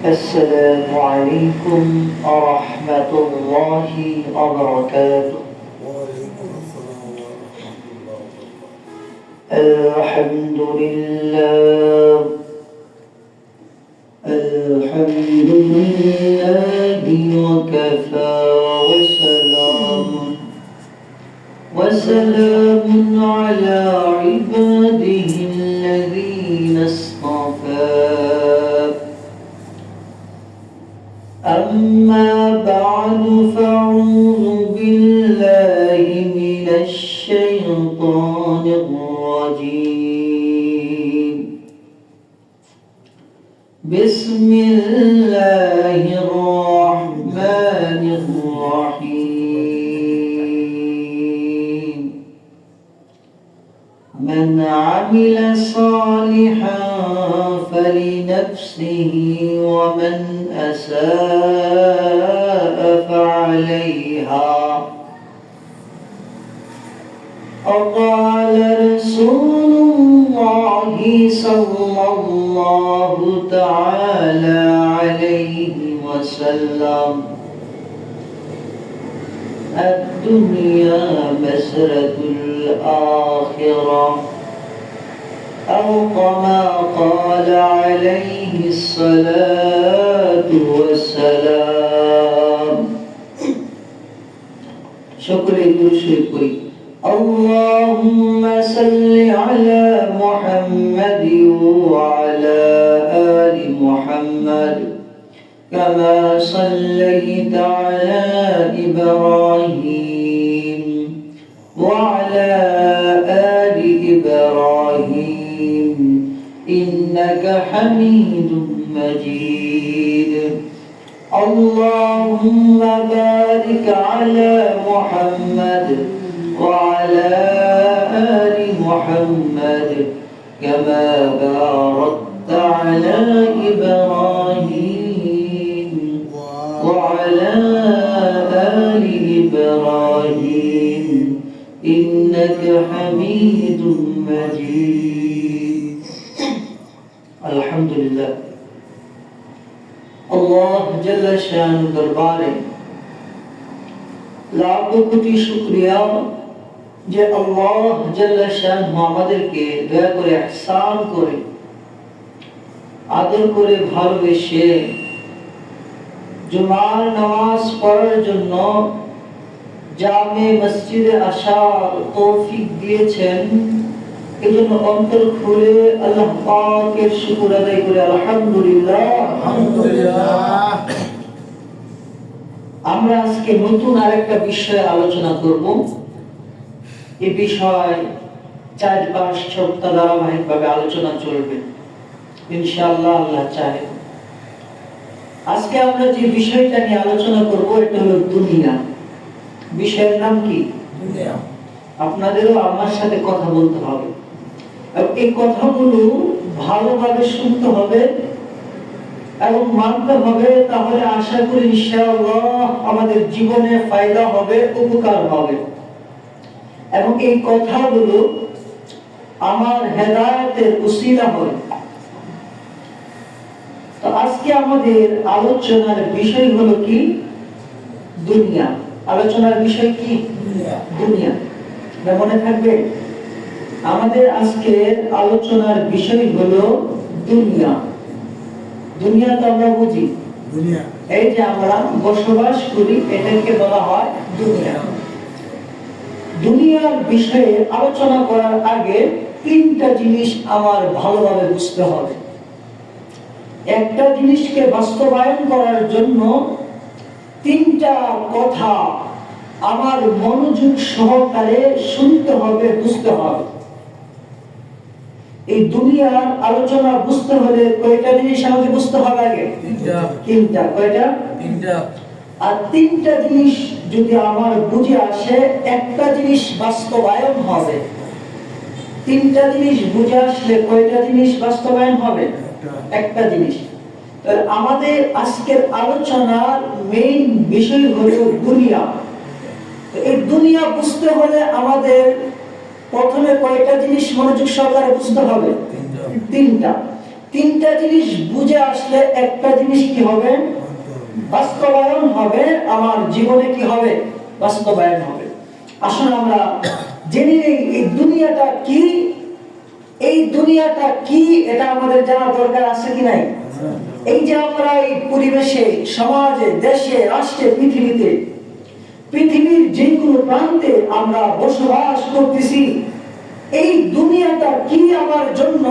السلام عليكم ورحمة الله وبركاته. وعليكم السلام ورحمة الله وبركاته. الحمد لله الحمد لله وكفى وسلام على عباده الذين اصطفى. أما بعد فأعوذ بالله من الشيطان الرجيم. بسم الله الرحمن الرحيم. من عمل صالحا فلنفسه ومن أساء فعليها. وقال رسول الله صلى الله تعالى عليه وسلم: الدنيا مسرة الآخرة، أو كما قال عليه الصلاة والسلام. شكرا لله. اللهم صل على محمد وعلى آل محمد كما صليت على إبراهيم وعلى آل إبراهيم إنك حميد مجيد. اللهم بارك على محمد وعلى آل محمد كما باركت على إبراهيم وعلى آل إبراهيم إنك حميد مجيد. الحمد لله. الله جل شانه দরবারে লাখো কোটি শুকরিয়া যে আল্লাহ জাল্লা শানহু আমাদেরকে দয়া করে ইহসান করে আদর করে ভালোবেসে জুমার নামাজ পড়ার জন্য জামে মসজিদে আসার তৌফিক দিয়েছেন। এজন্য অন্তর খুলে আল্লাহ পাকের শুকর আদায় করে আলহামদুলিল্লাহ। আলহামদুলিল্লাহ। আমরা আজকে নতুন আরেকটা বিষয়ে আলোচনা করব। এই বিষয় 4-5 সপ্তাহ ধারাবাহিকভাবে আলোচনা চলবে ইনশাআল্লাহ, আল্লাহ চাহে। আজকে আমরা যে বিষয়টা নিয়ে আলোচনা করব এটা হলো দুনিয়া। বিষয়ের নাম কি? দুনিয়া। আপনাদেরও আমার সাথে কথা বলতে হবে, আর এই কথাগুলো ভালোভাবে শুনতে হবে এবং মানতে হবে। তাহলে আশা করি ইনশাআল্লাহ আমাদের জীবনে ফায়দা হবে, উপকার হবে এবং এই কথাগুলো আমার হেদায়েতের উসিলা হবে। তো আজকে আমাদের আলোচনার বিষয় হলো কি? দুনিয়া। আলোচনার বিষয় কি? দুনিয়া। মনে থাকবে আমাদের আজকের আলোচনার বিষয় হলো দুনিয়া। দুনিয়া তো আমরা বুঝি, দুনিয়া এই যে আমরা বসবাস করি এটাকে বলা হয় দুনিয়া। দুনিয়ার বিষয়ে আলোচনা করার আগে 3টা জিনিস আমার ভালোভাবে বুঝতে হবে। একটা জিনিসকে বাস্তবায়ন করার জন্য 3টা কথা আমার মনোযোগ সহকারে শুনতে হবে, বুঝতে হবে। এই দুনিয়ার আলোচনা বুঝতে হলে কয়টা জিনিস আমাকে বুঝতে হবে আগে? 3টা। কয়টা? 3টা। আর 3টা জিনিস যদি আমার বুঝে আসে, একটা জিনিস বাস্তবায়ন হবে। 3টা জিনিস বুঝে আসলে কয়টা জিনিস বাস্তবায়ন হবে? একটা জিনিস। তাহলে আমাদের আজকের আলোচনার মেইন বিষয় হলো দুনিয়া। এই দুনিয়া বুঝতে হলে আমাদের প্রথমে কয়টা জিনিস মনোযোগ সহকারে বুঝতে হবে? 3টা। তিনটা জিনিস বুঝে আসলে একটা জিনিস কি হবে? বাস্তবায়ন হবে, আমার জীবনে কি হবে? বাস্তবায়ন হবে। আসুন আমরা জেনে নেই এই দুনিয়াটা কি। এই দুনিয়াটা কি এটা আমাদের জানা দরকার আছে কি নাই? এই যে আমরা এই পরিবেশে, সমাজে, দেশে, রাষ্ট্রে, পৃথিবীর যে কোনো প্রান্তে আমরা বসবাস করতেছি, এই দুনিয়াটা কি আমার জন্য,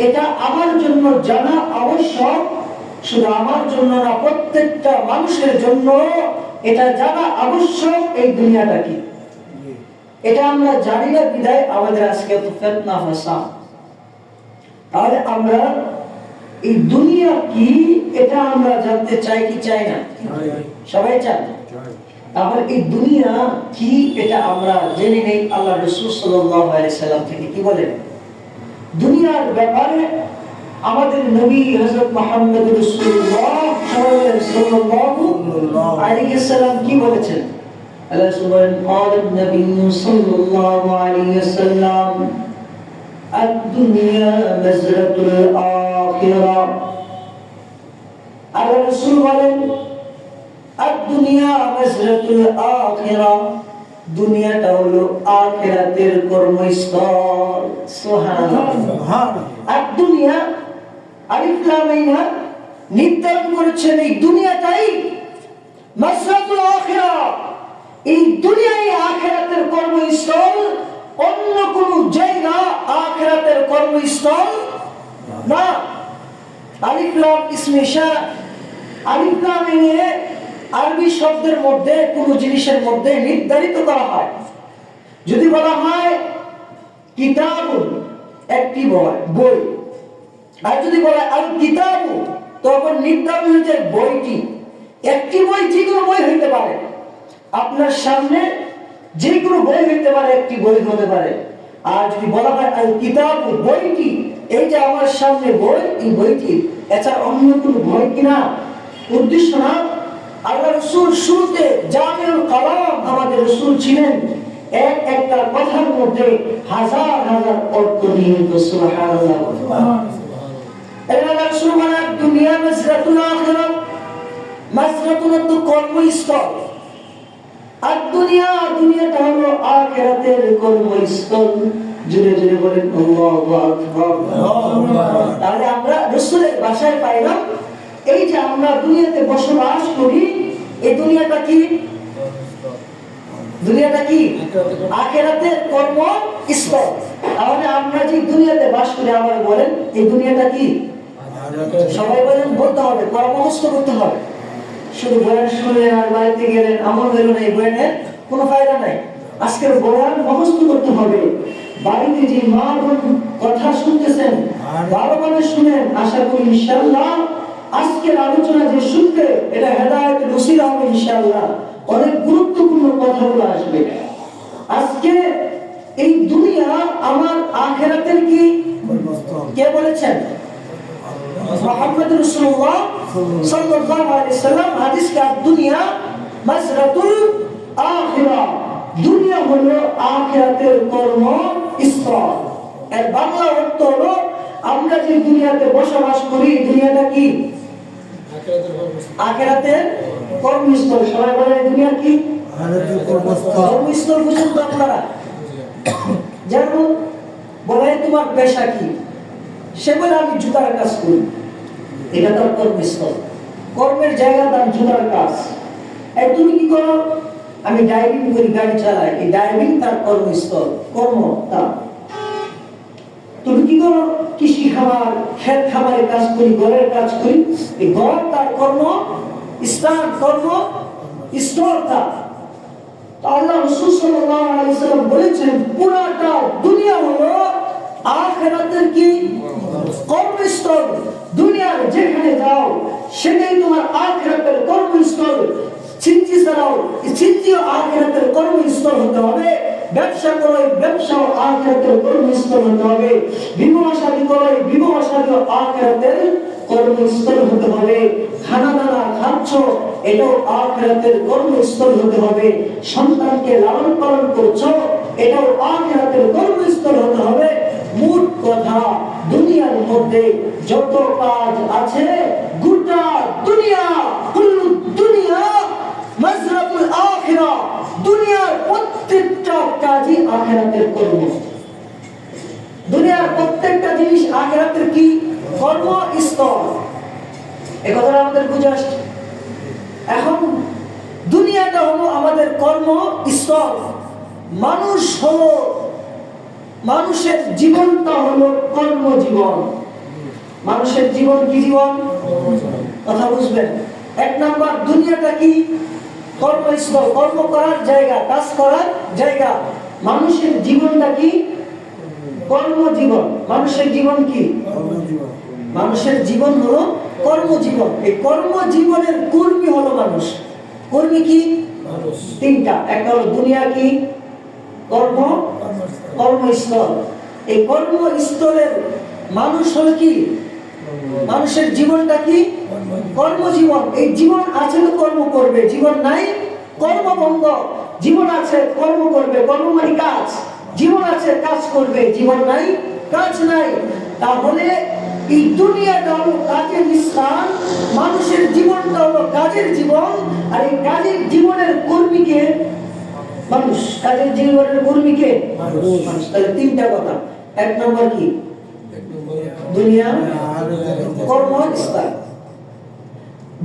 এটা আমার জন্য জানা আবশ্যক। শুধু আমার জন্য না, প্রত্যেকটা মানুষের জন্য এটা জানা আবশ্যক। এই দুনিয়াটা কি এটা আমরা জানি না বিধায় আমাদের আজকে এত ফিতনা ফাসাদ। তাহলে আমরা এই দুনিয়া কি এটা আমরা জানতে চাই কি চাই না? সবাই চান। তাহলে এই দুনিয়া কি এটা আমরা জেনে নেই আল্লাহ রাসূল সাল্লাল্লাহু আলাইহি সাল্লাম থেকে। কি বলেন দুনিয়ার ব্যাপারে? আমাদের নবী হযরত মুহাম্মদ রাসূলুল্লাহ সাল্লাল্লাহু আলাইহি সাল্লাম কি বলেছেন? আল্লাহ সুবহানাহু قال النبي صلى الله عليه وسلم الدنيا مزرعة الآخرة। আল্লাহ রাসূল বলেন الدنيا مزرعة الآخرة, দুনিয়াটা হলো আখিরাতের কর্মস্থল। সুবহানাল্লাহ। আর দুনিয়া আলিফ লাম মিম নির্ধারণ করেছেন এই দুনিয়াটাই মাসরাতুল আখিরা। এই দুনিয়াই আখিরাতের কর্মস্থল, অন্য কোন জায়গা আখিরাতের কর্মস্থল না। আলিফ লাম ইসমে ইশারা। আলিফ লাম এ আরবি শব্দের মধ্যে কোন জিনিসের মধ্যে নির্ধারিত করা হয়। যদি বলা হয় কিতাবুন, একটি বই, আর যদি বলা হয় আল কিতাবু, তখন নির্ধারণ হয়ে যায় বইটি। একটি বই যে কোনো বই হইতে পারে, আপনার সামনে যে কোনো বই হইতে পারে, একটি বই হতে পারে। আর যদি বলা হয় আল কিতাবু, বইটি, এই যে আমার সামনে বই, এই বইটি এছাড়া অন্য কোনো বই কিনা উদ্দেশ্য না। আল্লাহ রাসূল শুরুতে জামিউল কালাম, আমাদের রাসূল ছিলেন একটা কথার মধ্যে হাজার হাজার অর্থ নিহিত। সুবহানাল্লাহ। আল্লাহ রাসূল বলেন দুনিয়া মাসরাতুল আখিরা, মাসরাতুল কর্মস্থল। আর দুনিয়াটা হলো আখিরাতের কর্মস্থল। জুড়ে জুড়ে বলেন আল্লাহু আকবার। তাহলে আমরা রাসূলের ভাষায় পাইলাম এই যে আমরা দুনিয়াতে বসবাস করি, এই দুনিয়াটা কি? দুনিয়াটা কি? আখিরাতের কর্মস্থল। তাহলে আমরা যে দুনিয়াতে বাস করি, আবার বলেন এই দুনিয়াটা কি? সবাই বলেন, বলতে হবে, কর্মস্থ করতে হবে। শুধু বয়ান শুনলেন আর বাড়িতে গেলেন, আমল হইল না, এই বয়ানের কোনো ফায়দা নাই। আজকের বয়ান মুখস্থ করতে হবে। বাড়িতে যে মা বোন কথা শুনতেছেন, ভালোভাবে শুনেন। আশা করি ইনশাআল্লাহ আজকের আলোচনা যে শুনবে, এটা হেদায়েতের ওসিলা হবে ইনশাআল্লাহ। অনেক গুরুত্বপূর্ণ কথাগুলো আসবে। আজকে এই দুনিয়া আমার আখিরাতের কি? কে বলেছেন? মুহাম্মদ রাসূলুল্লাহ সাল্লাল্লাহু আলাইহি সাল্লাম হাদিসে দুনিয়া মাসরাতুল আখিরা, দুনিয়া হলো আখিরাতের কর্মস্থল। এর বাংলা অর্থ হলো আমরা যে দুনিয়াতে বসবাস করি, দুনিয়াটা কি? আখিরাতের কর্মস্থল। সবাই বলে দুনিয়া কি? কর্মস্থল। বুঝুন তো আপনারা? যেমন বলে তোমার পেশা কি? সে বলে আমি জুতার কাজ করি, এটা তার কর্মস্থল। কর্মের জায়গা তার জুতার কাজ। এই তুমি কি করো? আমি ড্রাইভিং করি, গাড়ি চালাই, এই ড্রাইভিং তার কর্মস্থল, কর্ম তার। তুমি কি করো? কৃষি খামার, ক্ষেত খামারের কাজ করি, ঘরের কাজ করি, এই ঘর তার কর্ম স্থান, কর্ম স্থল তার। আল্লাহ রাসূল সাল্লাল্লাহু আলাইহি ওয়াসাল্লাম বলেছেন পুরাটা দুনিয়া হলো আখিরাতের কি? কর্মস্থল। দুনিয়ার যেখানে যাও সেটাই তোমার আখিরাতের কর্মস্থল। চিন্তি চালাও, চিন্তিও আখিরাতের কর্মস্থল হতে হবে। ব্যবসা করো, ব্যবসাও আখিরাতের কর্মস্থল হতে হবে। বিবাহ শাদী করো, বিবাহ শাদীও আখিরাতের কর্মস্থল হতে হবে। খানা দানা খাচ্ছ, এটাও আখিরাতের কর্মস্থল হতে হবে। সন্তানকে লালন পালন করছো, এটাও আখিরাতের কর্মস্থল হতে হবে। মোট কথা দুনিয়ার মধ্যে যত কাজ আছে গোটা দুনিয়া দুনিয়া মাজরাতুল আখিরা, দুনিয়ার প্রত্যেকটা কাজই আখিরাতের কর্ম। দুনিয়ার প্রত্যেকটা জিনিস আখিরাতের কি কর্মস্থল। এই কথাটা আমাদের বুঝে আসছে। এখন দুনিয়াটা হলো আমাদের কর্মস্থল, মানুষ হলো, মানুষের জীবনটা হলো কর্মজীবন। মানুষের জীবন কি জীবন? কথা বুঝবেন। এক নাম্বার দুনিয়াটা কি? কর্মস্থল, কর্ম করার জায়গা, কাজ করার জায়গা। মানুষের জীবনটা কি? কর্মজীবন। মানুষের জীবন কি? মানুষের জীবন হলো কর্মজীবন। এই কর্মজীবনের কর্মী হলো মানুষ। কর্মী কি? তিনটা। একটা হলো দুনিয়া কি? কর্মস্থল। এই কর্মস্থলের মানুষ হলো কি? মানুষের জীবনটা কি? কর্মজীবন। এই জীবন আছে তো কর্ম করবে, জীবন নাই কর্মবন্ধ। জীবন আছে কর্ম করবে, কর্ম মানে কাজ। জীবন আছে কাজ করবে, জীবন নাই কাজ নাই। তাহলে এই দুনিয়াটা হলো কাজের স্থান, মানুষের জীবনটা হলো কাজের জীবন। আর এই কাজের জীবনের কর্মীকে মানুষ। কাজের জীবনের কর্মীকে মানুষ। তাহলে তিনটা কথা। এক নম্বর কি? দুনিয়া কর্মস্থান।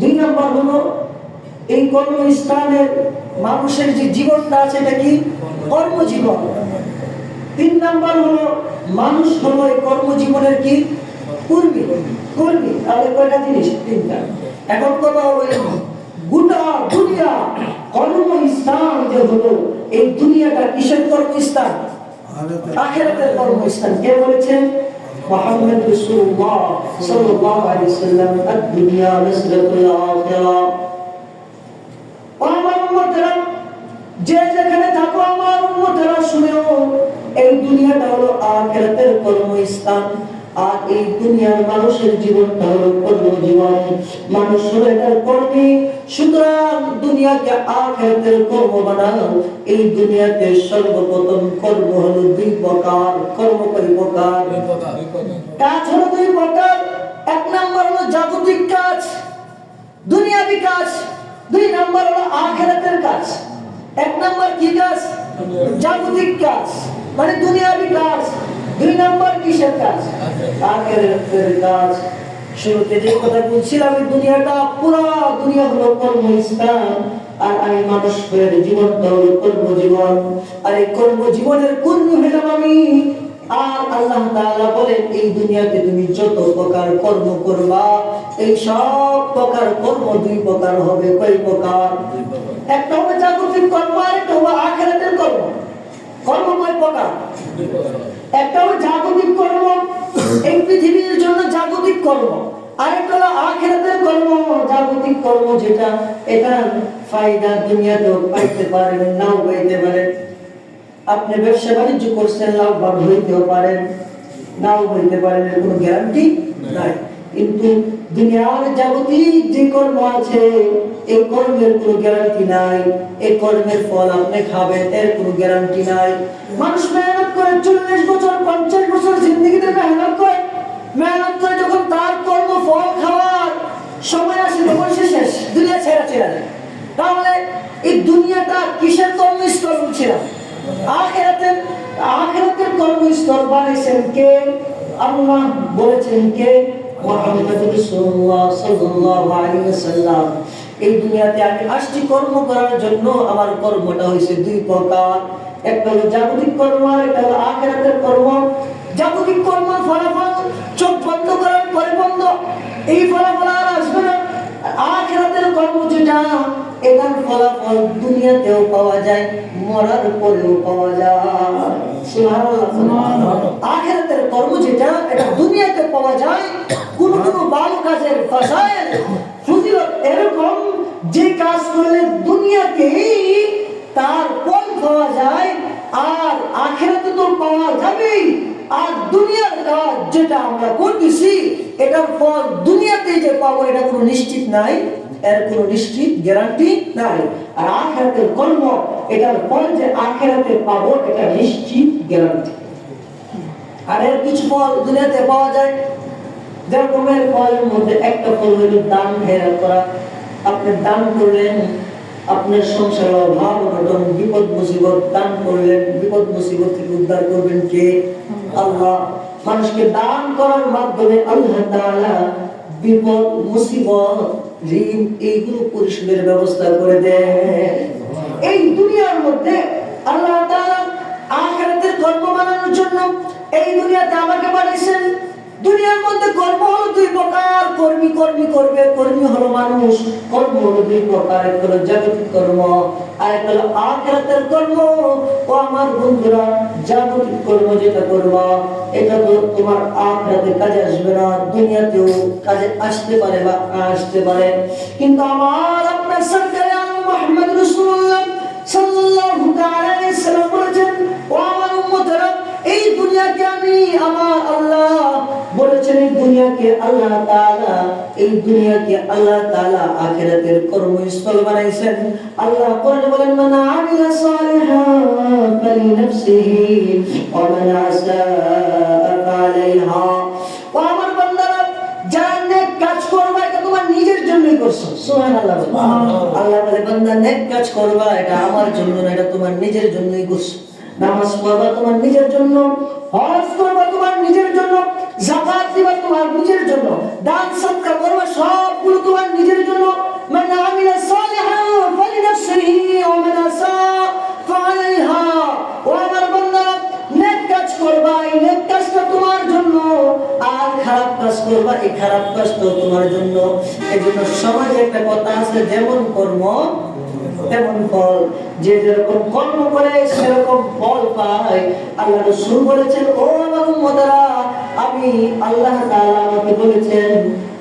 দুই নম্বর হলো এই কর্মস্থানের মানুষের যে জীবনটা আছে এটা কি? কর্মজীবন। তিন নম্বর হলো মানুষ হলো এই কর্মজীবনের কি? কর্মী। কর্মী। তাহলে কয়টা জিনিস? তিনটা। এখন কথা হলো গোটা দুনিয়া কর্মস্থান যে হলো, এই দুনিয়াটা কিসের কর্মস্থান? আখিরাতের কর্মস্থান। কে বলেছেন? মুহাম্মদ রাসূলুল্লাহ সাল্লাল্লাহু আলাইহি ওয়াসাল্লাম, আদ-দুনিয়া মিসলাতুল আখিরা। আমার উম্মতেরা, যে যেখানে থাকো আমার উম্মতেরা শুনেও, এই দুনিয়াটা হলো আখিরাতের কর্মস্থান। আর এই দুনিয়ার মানুষের জীবনটা হলো কর্মজীবন। মানুষ হলো এটার কর্মী। সুতরাং দুনিয়াকে আখিরাতের কর্ম বানানো। এই দুনিয়াতে সর্বপ্রথম কর্ম হলো দুই প্রকার। কর্ম কয় প্রকার? কাজ হলো দুই প্রকার। এক নাম্বার হলো জাগতিক কাজ, দুনিয়াবি কাজ। দুই নাম্বার হলো আখিরাতের কাজ। এক নাম্বার কি কাজ? জাগতিক কাজ, মানে দুনিয়াবি কাজ। দুই নাম্বার কিসের কাজ? আখিরাতের কাজ। শুরুতে যে কথা বলছিলাম, এই দুনিয়াটা পুরো দুনিয়া হলো কর্মস্থান। আর আমি মানুষের জীবনটা হলো কর্মজীবন। আর এই কর্মজীবনের কর্মী হলাম আমি। আর আল্লাহ তাআলা বলেন, এই দুনিয়াতে তুমি যত প্রকার কর্ম করবা, এই সব প্রকার কর্ম দুই প্রকার হবে। কয় প্রকার? একটা হবে জাগতিক কর্ম, আর একটা হবে আখিরাতের কর্ম। কর্ম কয় প্রকার? একটা হলো জাগতিক কর্ম, এই পৃথিবীর জন্য জাগতিক কর্ম। আরেকটা হলো আখিরাতের কর্ম। জাগতিক কর্ম যেটা, এটা ফায়দা দুনিয়াতেও পাইতে পারেন, নাও পাইতে পারেন। আপনি ব্যবসা বাণিজ্য করছেন, লাভবান হইতেও পারেন, নাও হইতে পারেন, এর কোনো গ্যারান্টি নাই। কিন্তু দুনিয়ার জাগতিক যে কর্ম আছে, এই কর্মের কোনো গ্যারান্টি নাই। এই কর্মের ফল আপনি খাবেন, এর কোনো গ্যারান্টি নাই। মানুষ মেহনত করে 40 বছর 50 বছর জিন্দগিতে মেহনত করে, মেহনত করে যখন তার কর্ম ফল খাওয়ার সময় আসে, তখন সে শেষ, দুনিয়া ছেড়ে চলে যায়। তাহলে এই দুনিয়াটা কিসের কর্মস্থল বলছিলাম? আখিরাতের। আখিরাতের কর্মস্থল বানাইছেন কে? আল্লাহ। বলেছেন কে? মুহাম্মদ রাসূলুল্লাহ সাল্লাল্লাহু আলাইহি ওয়াসাল্লাম। এই দুনিয়াতে আমি আসছি কর্ম করার জন্য। আমার কর্মটা হইছে দুই প্রকার। একটা হলো জাগতিক কর্ম, আর একটা হলো আখিরাতের কর্ম। জাগতিক কর্ম ফলাফল চোখ বন্ধ করার পরে বন্ধ, এই ফলাফল আর আসবে না। আখিরাতের কর্ম যেটা, এটার ফলাফল দুনিয়াতেও পাওয়া যায়, মরার পরেও পাওয়া যায়। সুবহানাল্লাহ। আখিরাতের কর্ম যেটা, এটা দুনিয়াতে পাওয়া যায়। কোন কোন ভালো কাজের ফাসাইল ফজিলত এরকম যে কাজ করলে দুনিয়াতেই তার ফল পাওয়া যায়, আর আখিরাতে তো পাওয়া যাবেই। আর দুনিয়ার কাজ যেটা আমরা করতেছি, এটার ফল দুনিয়াতে যে পাবো, এটা কোনো নিশ্চিত নাই, এর কোনো নিশ্চিত গ্যারান্টি নাই। আর আখিরাতের কর্ম, এটার ফল যে আখিরাতে পাবো, এটা নিশ্চিত গ্যারান্টি। আর এর কিছু ফল দুনিয়াতে পাওয়া যায়, যেরকমের ফলের মধ্যে একটা ফল হলো দান খয়রাত করা। আপনি দান করলেন, আপনার সংসারে অভাব অনটন বিপদ মুসিবত, দান করলেন, বিপদ মুসিবত থেকে উদ্ধার করবেন কে? আল্লাহ। মানুষকে দান করার মাধ্যমে আল্লাহ তাআলা বিপদ মুসিবত ঋণ এইগুলো পরিশোধের ব্যবস্থা করে দেন। এই দুনিয়ার মধ্যে আল্লাহ তাআলা আখিরাতের কর্ম বানানোর জন্য এই দুনিয়াতে আমাকে বানিয়েছেন। দুনিয়ার মধ্যে কর্ম হলো দুই প্রকার, কর্মী করবে, কর্মী হলো মানুষ। কর্ম হলো দুই প্রকার, এক হলো জাগতিক কর্ম আর এক হলো আখিরাতের কর্ম। ও আমার বন্ধুরা, জাগতিক কর্ম যেটা করবা এটা তো তোমার আখিরাতে কাজে আসবে না, দুনিয়াতেও কাজে আসতে পারে বা আসতে পারে। কিন্তু আমার আপনার সরকারে মুহাম্মদ রাসূলুল্লাহ সাল্লাল্লাহু আলাইহি ওয়াসাল্লাম বলেছেন, ও আমার উম্মতেরা, এই দুনিয়াকে আমি আমার আল্লাহ বলেছেন, এই দুনিয়াকে আল্লাহ তাআলা আখিরাতের কর্মস্থল বানাইছেন। আল্লাহ কোরআনে বলেন, মান আমিলা সালিহান ফালিনাফসিহি ওয়া মান আসাআ ফালাইহা। ও আমার বান্দারা, যারা নেক কাজ করবে এটা তোমার নিজের জন্যই করছো। সুবহানাল্লাহ। আল্লাহ বলে, বান্দা নেক কাজ করবা এটা আমার জন্য না, এটা তোমার নিজের জন্যই করছো। নামাজ পড়বা তোমার নিজের জন্য, হজ করবা তোমার নিজের জন্য, যাকাত দিবা তোমার নিজের জন্য, দান সদকা করবা সবগুলো তোমার নিজের জন্য। মান আমিলা সালিহান ফালিনাফসিহি ওয়া মান আসাআ ফালাইহা। ও আমার বান্দা, নেক কাজ করবা, এই নেক কাজটা তোমার জন্য, আর খারাপ কাজ করবা, এই খারাপ কাজটা তোমার জন্য। এজন্য সমাজে একটা কথা আছে, যেমন কর্ম তেমন ফল। যে যেরকম কর্ম করে সেরকম ফল পায়। আল্লাহ রাসূল বলেছেন, ও আমার উম্মতেরা, আমি আল্লাহ তাআলা আমাকে বলেছেন,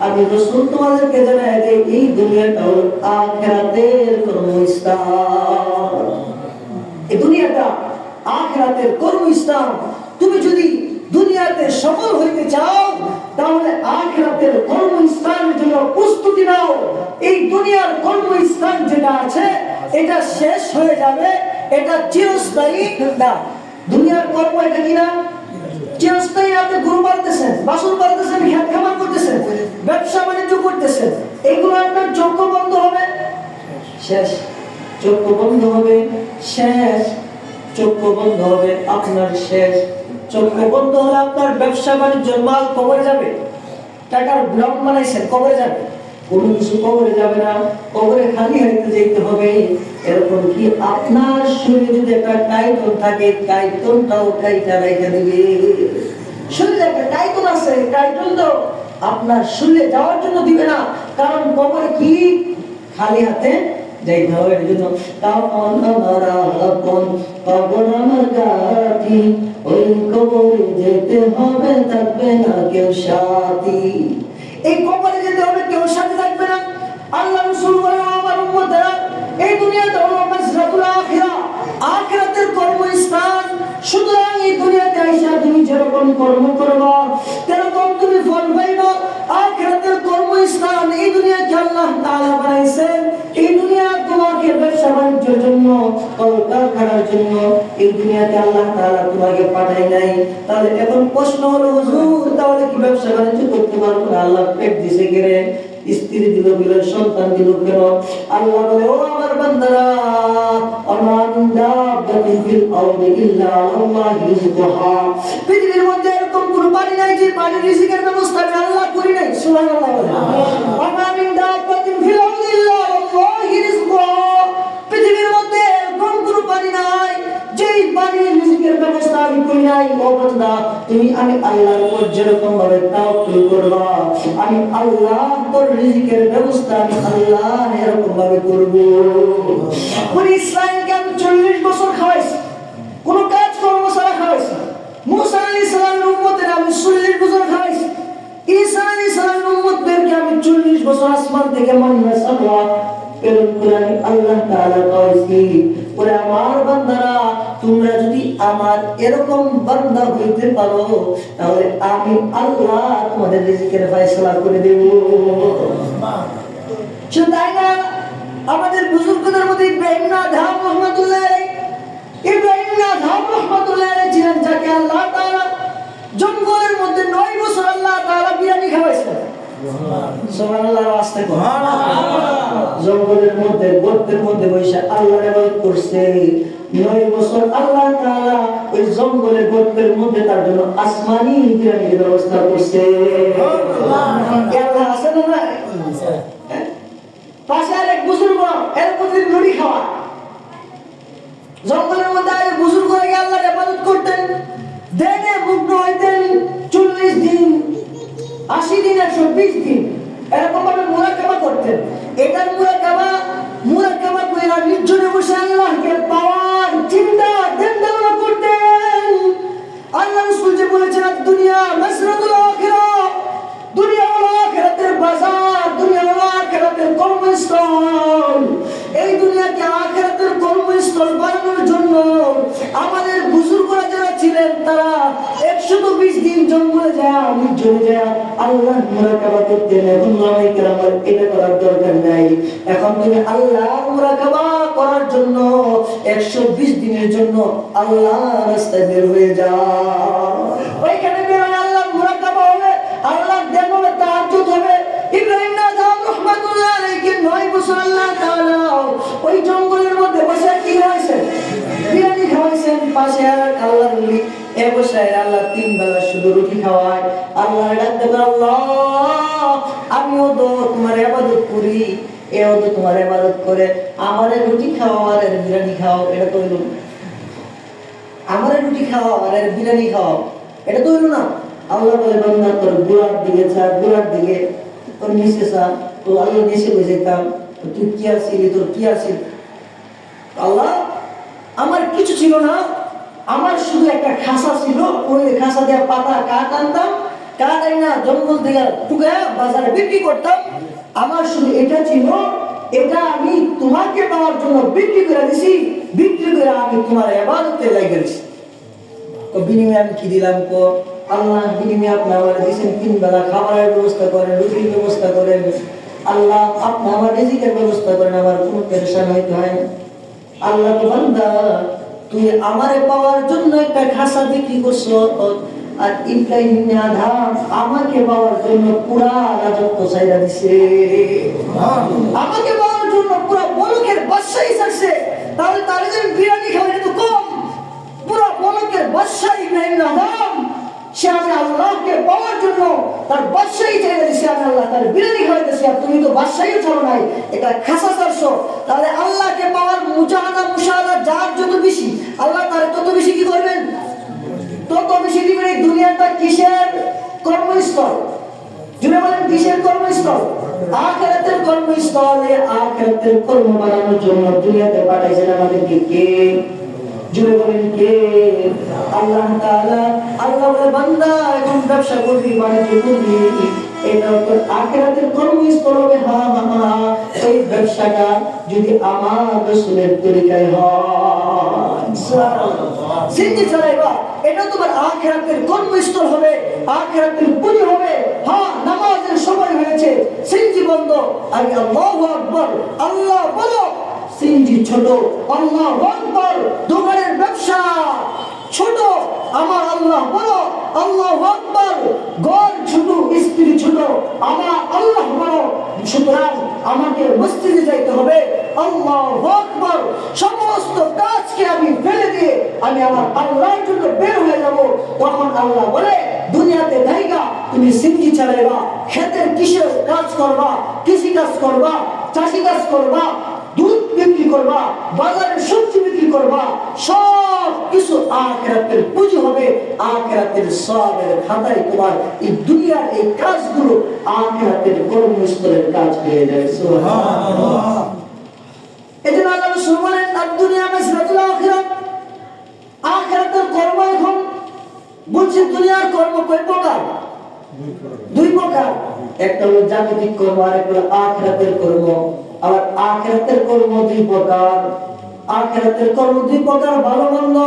আমি রাসূল তোমাদেরকে জানাই যে এই দুনিয়াটা হলো আখিরাতের কর্মস্থান। এই দুনিয়াটা আখিরাতের কর্মস্থান। তুমি যদি দুনিয়াতে সফল হইতে চাও তাহলে আখিরাতের কর্মস্থানের জন্য প্রস্তুতি নাও। এই দুনিয়ার কর্মস্থান যেটা আছে এটা শেষ হয়ে যাবে, এটা চিরস্থায়ী না। দুনিয়ার কর্ম এটা কিনা চিরস্থায়ী। আপনি গরু পালতেছেন, বাছুর পালতেছেন, খেত খামার করতেছেন, ব্যবসা বাণিজ্য করতেছেন, এগুলো আপনার চক্ষু বন্ধ হবে, শেষ। চক্ষু বন্ধ হবে, শেষ। চক্ষু বন্ধ হবে, আপনার শেষ। চক্ষু বন্ধ হলে আপনার ব্যবসা বাণিজ্য মাল কবরে যাবে। টাকার ব্লক বানাইছেন, কবরে যাবে। কোনো কিছু কবরে যাবে না, কবরে খালি হাতে যেতে হবে। এরকম কি আপনার শরীরে যদি একটা কাইটন থাকে, কাইটনটাও কাইটা রেখে দিবে। শরীরে একটা কাইটন আছে, কাইটন তো আপনার শরীরে যাওয়ার জন্য দিবে না, কারণ কবরে কি খালি হাতে যাইতে হবে। এর জন্য কাফন আমার আপন, কবর আমার গাথি, ওই কবরে যেতে হবে, থাকবে না কেউ সাথী। এই কবরে যেতে হবে, কেউ সাথে থাকবে না। আল্লাহ রাসূল বলেন, আমার উম্মতেরা, এই দুনিয়াটা হলো মাজরাতুল আখিরা, আখিরাতের কর্মস্থান। সুতরাং এই দুনিয়াতে আইসা তুমি যেরকম কর্ম করবা তেরকম তুমি ফল পাইবা। আখিরাতের কর্মস্থান এই দুনিয়াকে আল্লাহ তাআলা বানাইছেন। এই দুনিয়া তোমাকে ব্যবসা বাণিজ্যের জন্য, কলকারখানার জন্য এই দুনিয়াতে আল্লাহ তাআলা তোমাকে পাঠায় নাই। তাহলে এখন প্রশ্ন হলো, হুজুর তাহলে কি ব্যবসা বাণিজ্য করতে পারবো না? আল্লাহ পেট দিছে কেড়ে, স্ত্রী দিল কেন, সন্তান দিল কেন? আল্লাহ বলে, ও আমার বান্দারা, আমা মিন দাব্বাতিন ফিল আরদি ইল্লা আল্লাহু রিজকুহা। পৃথিবীর মধ্যে এরকম কোনো প্রাণী নাই যে প্রাণীর রিজিকের ব্যবস্থা আমি আল্লাহ করি নাই। সুবহানাল্লাহ। আমা মিন দাব্বাতিন ফিল আরদি ইল্লা আল্লাহু রিজকুহা। পৃথিবীর মধ্যে এরকম কোনো প্রাণী নাই যেই প্রাণীর রিজিকের ব্যবস্থা আমি করি নাই। ও বান্দা, তুমি আমি আল্লাহর উপর যেরকম ভাবে তাওয়াক্কুল করবা, আমি আল্লাহ তোর রিজিকের ব্যবস্থা আমি আল্লাহ এরকম ভাবে করব। বনি ইসরাঈলকে আমি 40 বছর খাওয়াইছি, কোনো কাজ কর্ম ছাড়া খাওয়াইছি। মুসা আলাইহিস সালামের উম্মতদের আমি 40 বছর খাওয়াইছি। ঈসা আলাইহিস সালামের উম্মতদেরকে আমি 40 বছর আসমান থেকে মান্না সালওয়া প্রেরণ করে আমি আল্লাহ তাআলা খাওয়াইছি। ওরে আমার বান্দারা, তোমরা যদি আমার এরকম বান্দা হইতে পারো তাহলে আমি আল্লাহ তোমাদের রিজিকের ফয়সালা করে দেব। শুধু তাই না, আমাদের বুজুর্গদের মধ্যে ইব্রাহিম আদহাম রাহমাতুল্লাহ আলাইহি, ইব্রাহিম আদহাম রাহমাতুল্লাহ আলাইহি ছিলেন যাকে আল্লাহ তাআলা জঙ্গলের মধ্যে 9 বছর আল্লাহ তাআলা বিরানি খাওয়াইছেন? সুবহানাল্লাহ, আস্তে করে। জঙ্গলের মধ্যে গর্তের মধ্যে বসে আল্লাহর ইবাদত করছে 9 বছর। আল্লাহ তাআলা ওই জঙ্গলের গর্তের মধ্যে তার জন্য আসমানি বিরিয়ানির ব্যবস্থা করছে। আল্লাহ আছে না নাই? পাশে আরেক বুজুর্গ এর প্রতিদিন রুটি খাওয়া। জঙ্গলের মধ্যে আরেক বুজুর্গ গিয়ে আল্লাহর ইবাদত করতেন, দেনে মুগ্ধ হইতেন 40 দিন 80 দিন 120 দিন এরকম ভাবে মুরাকাবা করতেন। এটার মুরাকাবা কইরা নির্জনে বসে আল্লাহকে পাওয়ার চিন্তা ধ্যান করতেন। আল্লাহ রাসূল যে বলেছেন দুনিয়া মাসরাতুল আখিরাহ, দুনিয়া হলো আখিরাতের বাজার, দুনিয়া হলো আখিরাতের কর্মস্থল। এই দুনিয়াকে আখিরাতের কর্মস্থল বানানোর জন্য আমাদের বুজুর্গরা যারা ছিলেন তারা 120 দিন জঙ্গলে যায় নির্জনে যায় আল্লাহর মুরাকাবা করতেন। এখন লামাইকের আমার এটা করার দরকার নাই। এখন তুমি আল্লাহর মুরাকাবা করার জন্য 120 দিনের জন্য আল্লাহর রাস্তায় বের হয়ে যাও। ওইখানে বের হয়ে আল্লাহর মুরাকাবা হবে, আল্লাহর ধ্যান হবে, তাহাজ্জুদ হবে। ইব্রাহিম আযম রাহমাতুল্লাহ আলাইহি 9 বছর আল্লাহ তাআলা ওই জঙ্গলের মধ্যে বসে কি খাওয়াইছেন? বিরিয়ানি খাওয়াইছেন। পাশে আর আল্লাহর ওলি এ বসে আল্লাহ 3 বেলা শুধু রুটি খাওয়ায়। আল্লাহ ডাকতে বলে, আল্লাহ আমিও তো তোমার ইবাদত করি, এও তো তোমার ইবাদত করে, আমারে রুটি খাওয়াও আর বিরিয়ানি খাওয়াও, এটা তো হইল না। আমারে রুটি খাওয়াও আর বিরিয়ানি খাওয়াও, এটা তো হইল না। আল্লাহ বলে, বান্দা তোর গোড়ার দিকে চা, গোড়ার দিকে তোর নিচে চা। তো আল্লাহ নিচে বসেতাম, তুই কি আসিলি, তোর কি আসিল? আল্লাহ আমার কিছু ছিল না, আমার শুধু একটা খাসা ছিল, ওই খাসা দিয়ে পাতা কাঠ আনতাম, কাঠ আইনা জঙ্গল থেকে টুকে বাজারে বিক্রি করতাম। আমার শুধু এটা ছিল, এটা আমি তোমাকে পাওয়ার জন্য বিক্রি করে দিছি, বিক্রি করে আমি তোমার ইবাদতে লাগিয়েছি। তো বিনিময়ে আমি কি দিলাম? কো আল্লাহ বিনিময়ে আপনি আমার দিয়েছেন 3 বেলা খাবারের ব্যবস্থা করেন, রুটির ব্যবস্থা করেন। আল্লাহ আপনি আমার রিজিকের ব্যবস্থা করেন, আমার কোনো পেরেশান হইতে হয় না। আল্লাহ তো বান্দা তুই আমারে পাওয়ার জন্য একটা খাসা বিক্রি করছো, আর ইব্রাহিম আদম আমাকে পাওয়ার জন্য পুরা রাজত্ব চাইরা দিছে, আমাকে পাওয়ার জন্য পুরা বলকের বাদশাহী চাইছে। তাহলে তার যে বিরিয়ানি খাওয়া তো কম, পুরা বলকের বাদশাহ ইব্রাহিম আদম সে আমি আল্লাহকে পাওয়ার জন্য তার বাদশাহী চাইরা দিছে, আমি আল্লাহ তার বিরিয়ানি খাওয়াইতেছি। আর তুমি তো বাদশাহীও ছাড়ো নাই, এটা খাসা চারছো। তাহলে আল্লাহকে পাওয়ার মুশাহাদা যার যত বেশি, আল্লাহ তার তত বেশি কি করবেন? তত বেশি দিবেন। এই দুনিয়াটা কিসের কর্মস্থল? জুড়ে বলেন কিসের কর্মস্থল? আখিরাতের কর্মস্থল। এই আখিরাতের কর্ম বানানোর জন্য দুনিয়াতে পাঠাইছেন আমাদেরকে কে? জুড়ে বলেন কে? আল্লাহ তাআলা। আল্লাহ বলে, বান্দা এখন ব্যবসা করবি, বাণিজ্য করবি, এটা তোর আখিরাতের কর্মস্থল হবে। এই ব্যবসাটা যদি আমার রাসূলের তরিকায় হয়, সিনজি চালাইবা, এটা তোমার আখিরাতের কর্মস্থল হবে, আখিরাতের পুঁজি হবে। নামাজের সময় হয়েছে, সিনজি বন্ধ, আমি আল্লাহু আকবার, আল্লাহ বলো। সিনজি ছোট, আল্লাহু আকবার। দোকানের ব্যবসা ছোট, আমার আল্লাহ বলো, আল্লাহু আকবার। ঘর ছোট, স্ত্রী ছোট, আমার আল্লাহ বলো। সুতরাং আমাকে মসজিদে যাইতে হবে, আল্লাহু আকবার। সমস্ত কাজকে আমি ফেলে দিয়ে আমি আমার আল্লাহর জন্য বের হয়ে যাব। তখন আল্লাহ বলে, দুনিয়াতে জায়গা তুমি সিনজি চালাইবা, ক্ষেতের কিসের কাজ করবা, কৃষি কাজ করবা, চাষি কাজ করবা, দুধ বিক্রি করবা, বাজারে সবজি বিক্রি করবা, সব কিছু আখিরাতের পুঁজি হবে। আখিরাতের সওয়াবের খাতায় তোমার এই দুনিয়ার এই কাজগুলো আখিরাতের কর্মস্থলের কাজ হয়ে যাবে। সুবহানাল্লাহ। এজন্য আল্লাহ রাসূল বলেন, দুনিয়া মাসরাতুল আখিরাত। আখিরাতের কর্ম এখন বলছি, দুনিয়ার কর্ম কয় প্রকার? 2 প্রকার। একটা হলো জাগতিক কর্ম, আর একটা হলো আখিরাতের কর্ম। আবার আখিরাতের কর্ম 2 প্রকার। আখিরাতের কর্ম 2 প্রকার, ভালো মন্দ,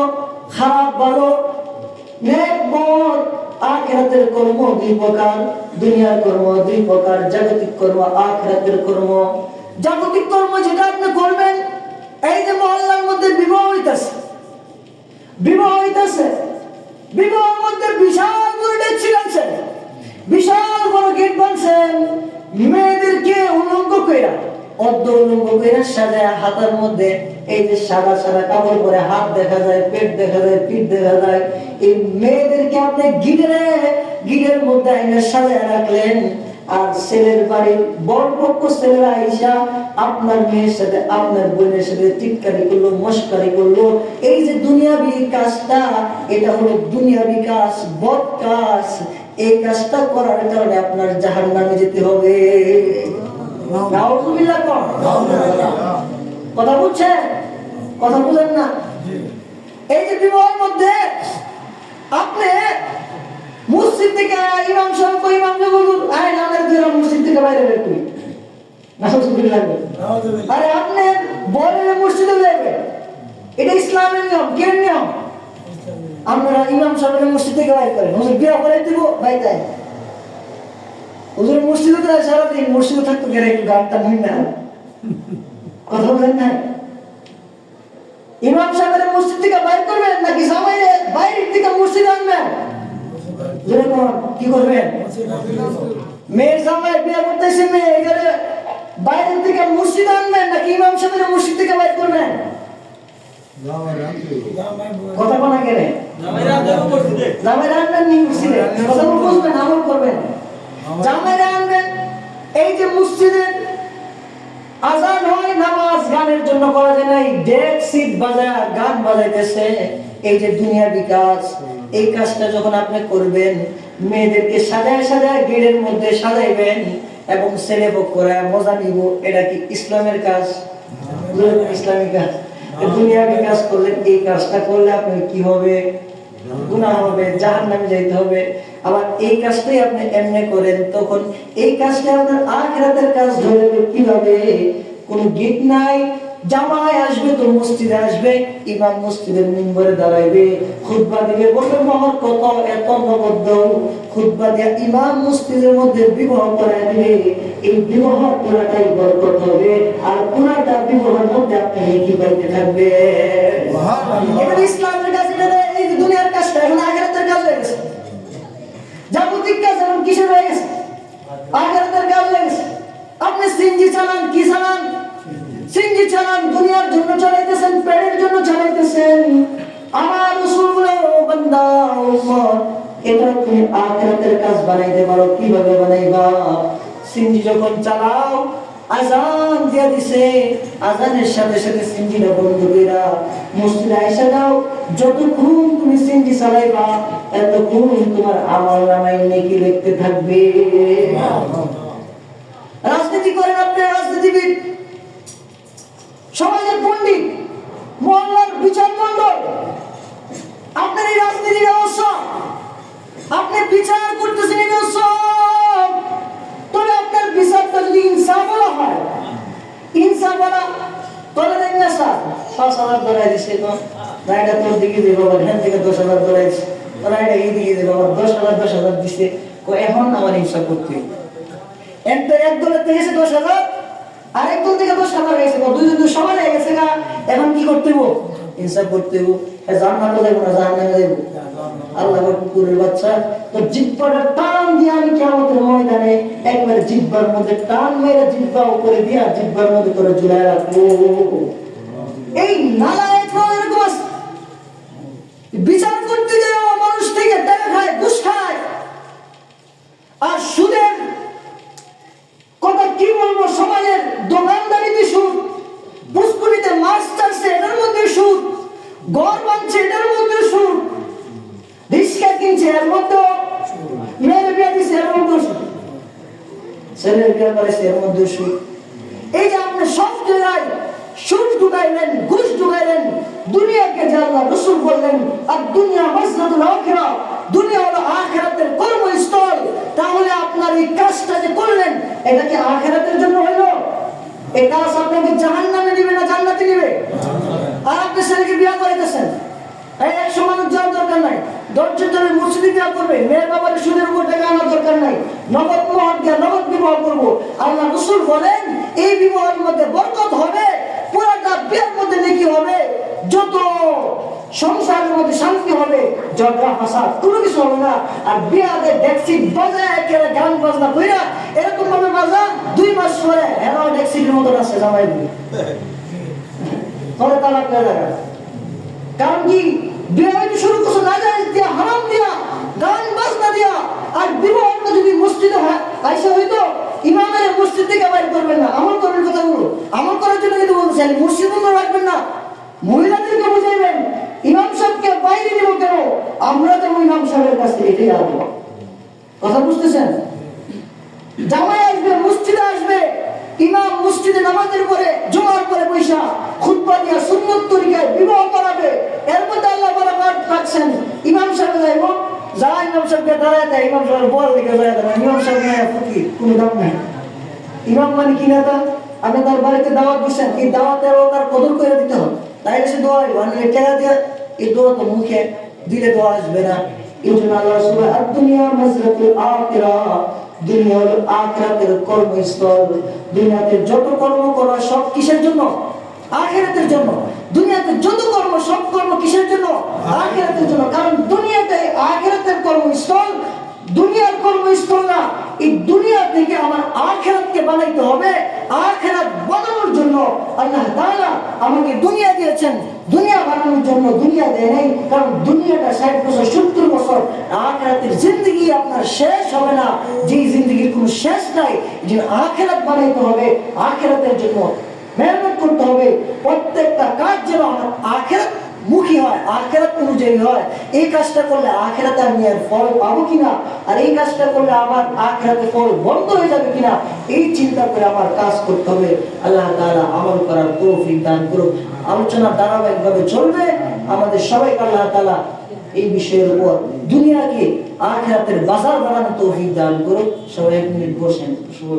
খারাপ ভালো, নেক বদ। আখিরাতের কর্ম 2 প্রকার, দুনিয়ার কর্ম 2 প্রকার, জাগতিক কর্ম, আখিরাতের কর্ম। জাগতিক কর্ম যেটা আপনি করবেন, এই যে মহল্লার মধ্যে বিবাহ হইতাছে, বিবাহের মধ্যে বিশাল করে ডেকছি আছে, বিশাল বড় গেট বানছেন, মেয়েদেরকে উলঙ্গ কইরা অর্ধ উলঙ্গ কইরা সাজায়, হাতের মধ্যে এই যে সাদা সাদা কাপড় পরে, হাত দেখা যায়, পেট দেখা যায়, পিঠ দেখা যায়। এই মেয়েদেরকে আপনি গিটের মধ্যে আইনা সাজায় রাখলেন। আর ছেলের বাড়ির বড় পক্ষ ছেলেরা আইসা আপনার মেয়ের সাথে, আপনার বোনের সাথে টিটকারি করলো, মস্কারি করলো। এই যে দুনিয়াবি কাজটা, এটা হলো দুনিয়াবি কাজ, বদ কাজ। এই কাজটা করার কারণে আপনার জাহান্নামে যেতে হবে। নাউযুবিল্লাহ কোন? কথা বুঝছেন? কথা বুঝেন না? এই যে বিবাহের মধ্যে আপনি মসজিদ থেকে ইমাম সাহেব কই, ইমাম সাহেব বলুন আয় না, আমাদের দুইরা মসজিদ থেকে বাইরে বের করি। নাউযুবিল্লাহ। আরে আপনি বলেন মসজিদে যাবে, এটা ইসলামের নিয়ম। কে নিয়ম? আপনারা ইমাম সাহেবের মসজিদ থেকে বাইরে করেন। হুজুর বিয়া করে দিব ভাই, তাই হুজুর মসজিদে তো সারাদিন মসজিদে থাকতো, গেলে একটু গানটা মহিন না। কথা বলেন না? ইমাম সাহেবের মসজিদ থেকে বাইর করবেন নাকি জামাইরে বাইরের থেকে মসজিদে আনবেন? কি করবেন? মেয়ের জামাই বিয়ে করতেছে, মেয়ে এখানে বাইরের থেকে মসজিদে আনবেন নাকি ইমাম সাহেবের মসজিদ থেকে বাইর করবেন? কথা বলা গেলে জামাই আনবেন নি মসজিদে, কথা বলবেন, আমল করবেন। জামাই আনবেন। এই যে মসজিদে আজান হয়, নামাজ গানের জন্য করা যায় না, ডেক সিট বাজায় গান বাজাইতেছে। এই যে দুনিয়া বিকাশ, এই কাজটা যখন আপনি করবেন, মেয়েদেরকে সাজায় সাজায় গেটের মধ্যে সাজাইবেন এবং ছেলে পক্ষরা মজা নিব, এটা কি ইসলামের কাজ? ইসলামিক কাজ। দুনিয়া বিকাশ করলেন, এই কাজটা করলে আপনি কি হবে? গুনাহ হবে, জাহান্নামে যেতে হবে। আবার এই কাজটাই আপনি এমনি করেন, তখন এই কাজটা আপনার আখিরাতের কাজ ধরে কিভাবে? কোনো গীত নাই, জামাই আসবে তো মসজিদে আসবে, ইমাম মসজিদের মিম্বরে দাঁড়াইবে, খুতবা দিবে, বলবে মহর কত, এত নগদ খুতবা দিয়ে ইমাম মসজিদের মধ্যে বিবাহ করায় দিবে। এই বিবাহ পুরাটাই বরকত হবে, আর পুরাটা বিবাহের মধ্যে আপনি নেকি পাইতে থাকবে। এটা ইসলামের কাজ, এটা এই দুনিয়ার কাজটা এখন আখিরাতের কাজ হয়ে গেছে। জাগতিক কাজ এখন কিসের হয়ে গেছে? আখিরাতের কাজ হয়ে গেছে। আপনি সিনজি চালান, কি চালান? সিনজি চালান, দুনিয়ার জন্য চালাইতেছেন, পেটের জন্য চালাইতেছেন। আমার রাসূল বলে, ও বান্দা উম্মত, এটা তুমি আখিরাতের কাজ বানাইতে পারো, কিভাবে বানাইবা? সিনজি যখন চালাও, আজান দিয়া দিছে, আজানের সাথে সাথে সিনজিটা বন্ধ কইরা মসজিদে আইসা যাও। যতক্ষণ তুমি সিনজি চালাইবা, এতক্ষণ তোমার আমল নামায় নেকি লিখতে থাকবে। রাজনীতি করেন আপনি, রাজনীতিবিদ, সমাজের পণ্ডিত, মহল্লার বিচার মণ্ডল, আপনার এই রাজনীতি ব্যবস্থা, আপনি বিচার করতেছেন এই ব্যবস্থা। তবে আপনার বিচারটা যদি ইনসাফওয়ালা হয়, ইনসাফওয়ালা, তবে দেন না স্যার ৫,০০০ ধরাই দিচ্ছে, এটা তোর দিকে দেবো, আবার হ্যাঁ থেকে ১০,০০০ ধরাই দিচ্ছে, তোরা এটা এই দিকে দেবো, আবার ১০,০০০ দিচ্ছে। এখন আমার ইনসাফ করতে হবে। এক দলের থেকে ১০,০০০, আরেক দল থেকে ১০,০০০ গেছে, দুইজন তো সমান হয়ে গেছে না। এখন কি করতে হবো? ইনসাফ করতে হবো। জান্নাতে যাবো না জাহান্নামে যাবো? আল্লাহ কুকুরের বাচ্চা, তো জিহ্বাটা টান দিয়ে আমি কিয়ামতের ময়দানে একবারে জিহ্বার মধ্যে টান মেরে জিহ্বা উপরে দিয়া জিহ্বার মধ্যে করে ঝুলায় রাখবো। এই নালায়েকরাও এরকম আছে, বিচার করতে গেলে মানুষ থেকে টাকা খায়, ঘুষ খায়। আর সুদের কথা কি বলবো, সমাজের দোকানদারিতে সুদ, পুষ্করিতে মাছ চাষে এটার মধ্যে সুদ, ঘর বাঁধছে এটার মধ্যে সুদ, রিক্সা কিনছে এর মধ্যে, মেয়ের বিয়ে দিচ্ছে এর মধ্যে সুদ, ছেলের বিয়ে করেছে এর মধ্যে সুদ। এই যে আপনি সব জায়গায় সুদ ঢুকাইলেন, ঘুষ ঢুকাইলেন। দুনিয়াকে যে আল্লাহ রাসূল বললেন, আর দুনিয়া মাসনাতুল আখিরাহ, দুনিয়া হলো আখিরাতের কর্মস্থল। তাহলে আপনার এই কাজটা যে করলেন, এটা কি আখিরাতের জন্য হলো? এই কাজ আপনাকে জাহান্নামে নিবে না জান্নাতে নিবে? আর আপনি ছেলেকে বিয়ে করাইতেছেন, এই ১০০ মানুষ যাওয়ার দরকার নাই, ১০ জন ধরে মসজিদে বিয়ে করবে, মেয়ের বাবার সুদের উপর টাকা আনার দরকার নাই, নগদ মোহর দিয়ে নগদ বিবাহ করবো। আল্লাহ রাসূল বলেন, এই বিবাহের মধ্যে বরকত হবে, পুরাটা বিয়ের মধ্যে নেকি হবে। যত সংসারের মধ্যে শান্তি হবে, ঝগড়া ফাসাদ কোনো কিছু হবে না। আর বিয়াতে ডেক্সি বাজায় একেবারে গান বাজনা কইরা এরকম ভাবে বাজা 2 মাস পরে এরা ডেক্সির মতো আছে জামাই বলে পরে তালাক হয়ে যাবে। কারণ কি বিয়ে হইতে শুরু করছে নাজায়েজ দিয়া, হারাম দিয়া, গান বাজনা দিয়া। আর বিবাহটা যদি মসজিদে হয় আইসা হইতো ইমামের মসজিদ থেকে বাইর করবেন না, আমল করার কথা বলো, আমল করার জন্য কিন্তু বলছেন মসজিদ বন্ধ রাখবেন না, মহিলাদেরকে বুঝাইবেন ইমাম সাহেবকে বাইরে দিব কেন, আমরা তো ইমাম সাহেবের কাছ থেকে এটাই আসবো। কথা বুঝতেছেন? জামাই আসবে, মসজিদে আসবে, ইমাম মসজিদে নামাজের পরে জুমার পরে বৈশা খুতবা দিয়া সুন্নত তরিকায় বিবাহ করাবে। এর মধ্যে আল্লাহ বারাকাত রাখছেন। ইমাম সাহেব যাইব, যা ইমাম সাহেবকে দাঁড়ায় দেয়, ইমাম সাহেব বল দিকে দাঁড়ায় দেয়, ইমাম সাহেব নাই ফকির, কোনো দাম নাই। ইমাম মানে কি নেতা? আপনি তার বাড়িতে দাওয়াত দিচ্ছেন, এই দাওয়াতের তার কদর করে দিতে হবে, তাইলে সে দোয়া বানিয়ে টেকা দিয়ে এই দোয়া তো মুখে দিলে দোয়া আসবে না। এই জন্য আল্লাহ সুবহানাহু আর দুনিয়া মাজরাতুল আখিরাহ, দুনিয়া হলো আখিরাতের কর্মস্থল। দুনিয়াতে যত কর্ম করা সব কিসের জন্য? আখিরাতের জন্য। দুনিয়াতে যত কর্ম সব কর্ম কিসের জন্য? আখিরাতের জন্য। কারণ দুনিয়াটাই আখিরাতের কর্মস্থল, দুনিয়ার কর্মস্থল না। এই দুনিয়া থেকে আমার আখিরাতকে বানাইতে হবে। আখিরাত বানানোর জন্য আল্লাহ তাআলা আমাকে দুনিয়া দিয়েছেন, দুনিয়া বানানোর জন্য দুনিয়া দেয় নাই। কারণ দুনিয়াটা 60 বছর 70 বছর, আখিরাতের জিন্দেগি আপনার শেষ হবে না, যে জিন্দেগির কোনো শেষ নাই। যে আখিরাত বানাইতে হবে, আখিরাতের জন্য মেহনত করতে হবে। প্রত্যেকটা কাজ যেন আমার আখিরাত মুখী হয়, আখিরাত অনুযায়ী হয়। এই কাজটা করলে আখিরাতে আমি এর ফল পাবো কিনা, আর এই কাজটা করলে আমার আখিরাতে ফল বন্ধ হয়ে যাবে কিনা, এই চিন্তা করে আমার কাজ করতে হবে। আল্লাহ তাআলা আমল করার তৌফিক দান করুন। আলোচনা ধারাবাহিকভাবে চলবে। আমাদের সবাইকে আল্লাহ তাআলা এই বিষয়ের উপর দুনিয়াকে আখিরাতের বাজার বানানোর তৌফিক দান করুন। সবাই এক মিনিট বসেন, শুভ